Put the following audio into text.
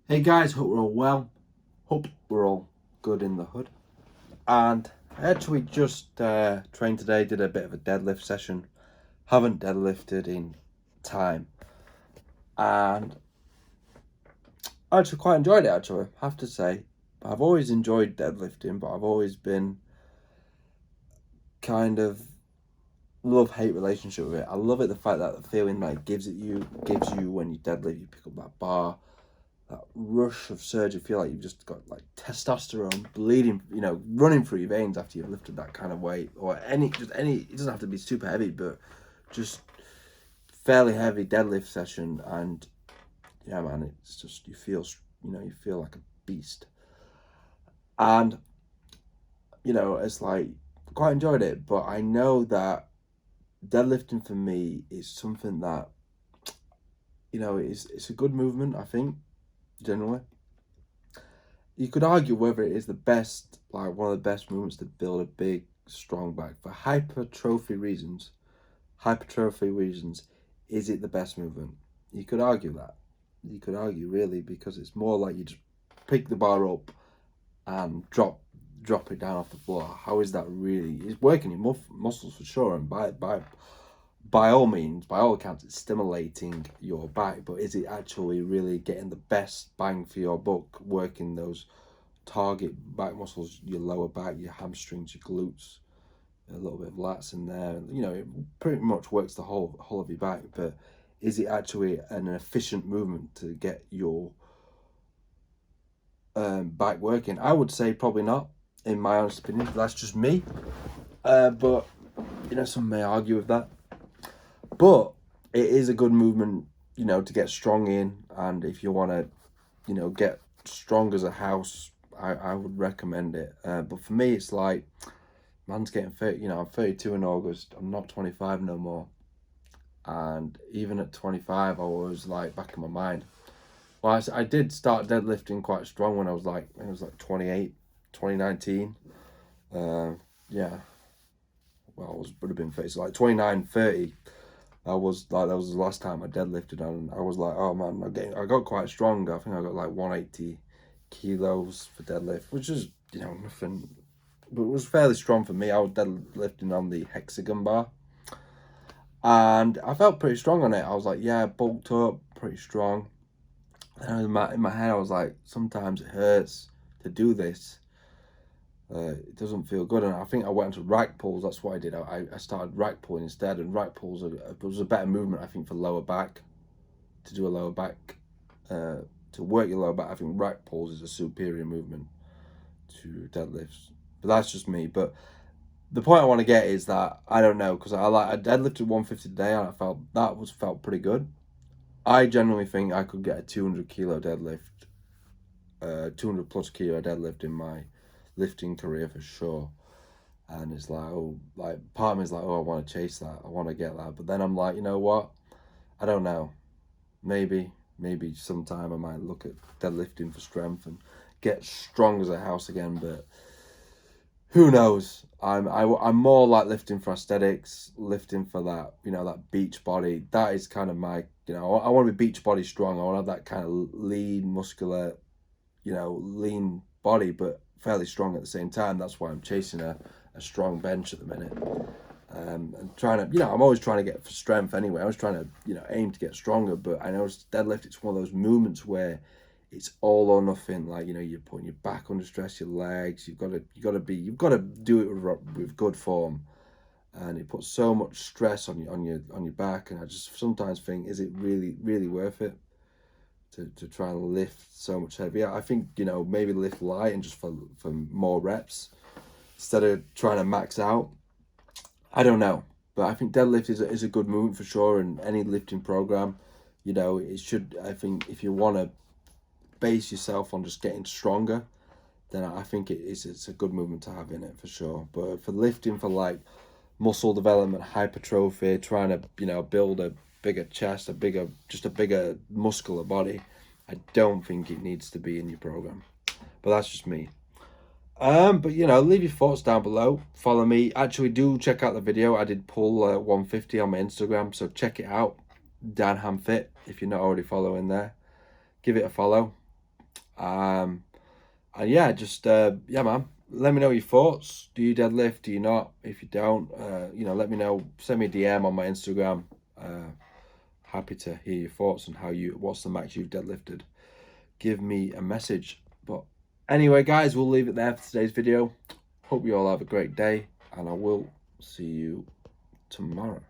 Hey guys, hope we're all well. Hope we're all good in the hood. And I actually just trained today, did a bit of a deadlift session. Haven't deadlifted in time. And I actually quite enjoyed it, actually, I have to say. I've always enjoyed deadlifting, but I've always been kind of love-hate relationship with it. I love it, the fact that the feeling that it gives you when you deadlift, you pick up that bar, that rush of surge. You feel like you've just got like testosterone bleeding, running through your veins after you've lifted that kind of weight, or any, it doesn't have to be super heavy, but just fairly heavy deadlift session. And yeah, man, it's just, you feel like a beast. And it's like, quite enjoyed it, but I know that deadlifting for me is something that, it's a good movement, I think, generally. You could argue whether it is the best, like one of the best movements to build a big, strong back for hypertrophy reasons. Hypertrophy reasons, is it the best movement? You could argue that. You could argue really, because it's more like you just pick the bar up and drop it down off the floor. How is that really? It's working your muscles for sure, and by all means, by all accounts, it's stimulating your back, but is it actually really getting the best bang for your buck, working those target back muscles, your lower back, your hamstrings, your glutes, a little bit of lats in there? It pretty much works the whole of your back, but is it actually an efficient movement to get your back working? I would say probably not, in my honest opinion. That's just me. But some may argue with that. But it is a good movement, to get strong in. And if you want to, get strong as a house, I would recommend it. But for me, it's like, man's getting 30, I'm 32 in August. I'm not 25 no more. And even at 25, I was like, back in my mind. Well, I did start deadlifting quite strong when I was like 28, 2019. Yeah. Well, would have been 30. So like 29, 30. That was the last time I deadlifted, and I was like, oh man, I got quite strong. I think I got like 180 kilos for deadlift, which is, nothing, but it was fairly strong for me. I was deadlifting on the hexagon bar, and I felt pretty strong on it. I was like, yeah, bulked up, pretty strong. And in my head, I was like, sometimes it hurts to do this. It doesn't feel good, and I think I went into rack pulls. That's what I did. I started rack pulling instead, and rack pulls was a better movement, I think, for lower back. To do a lower back, to work your lower back, I think rack pulls is a superior movement to deadlifts. But that's just me. But the point I want to get is that I don't know, because I deadlifted 150 today, and I felt pretty good. I genuinely think I could get a 200 kilo deadlift, 200 plus kilo deadlift in my lifting career for sure. And it's like, oh, like part of me is like, oh, I want to chase that, I want to get that. But then I'm like, you know what, I don't know, maybe sometime I might look at deadlifting for strength and get strong as a house again. But who knows? I'm more like lifting for aesthetics, lifting for that, that beach body. That is kind of my, I want to be beach body strong. I want to have that kind of lean, muscular, lean body, but fairly strong at the same time. That's why I'm chasing a strong bench at the minute. And trying to, I'm always trying to get for strength anyway. I was trying to, aim to get stronger, but I know deadlift, it's one of those movements where it's all or nothing. Like, you're putting your back under stress, your legs, you've got to do it with good form. And it puts so much stress on your back. And I just sometimes think, is it really worth it? To try and lift so much heavier? I think, maybe lift light and just for more reps instead of trying to max out. I don't know, but I think deadlift is a good movement for sure. And any lifting program, it should, I think, if you want to base yourself on just getting stronger, then I think it's a good movement to have in it for sure. But for lifting for like muscle development, hypertrophy, trying to, build a bigger chest, a bigger muscular body, I don't think it needs to be in your program. But that's just me. But leave your thoughts down below. Follow me. Actually, do check out the video. I did pull 150 on my Instagram, so check it out. Dan Ham Fit, if you're not already following there. Give it a follow. And yeah, just yeah, man. Let me know your thoughts. Do you deadlift? Do you not? If you don't, you know, let me know. Send me a DM on my Instagram. Happy to hear your thoughts on what's the max you've deadlifted. Give me a message. But anyway, guys, we'll leave it there for today's video. Hope you all have a great day, and I will see you tomorrow.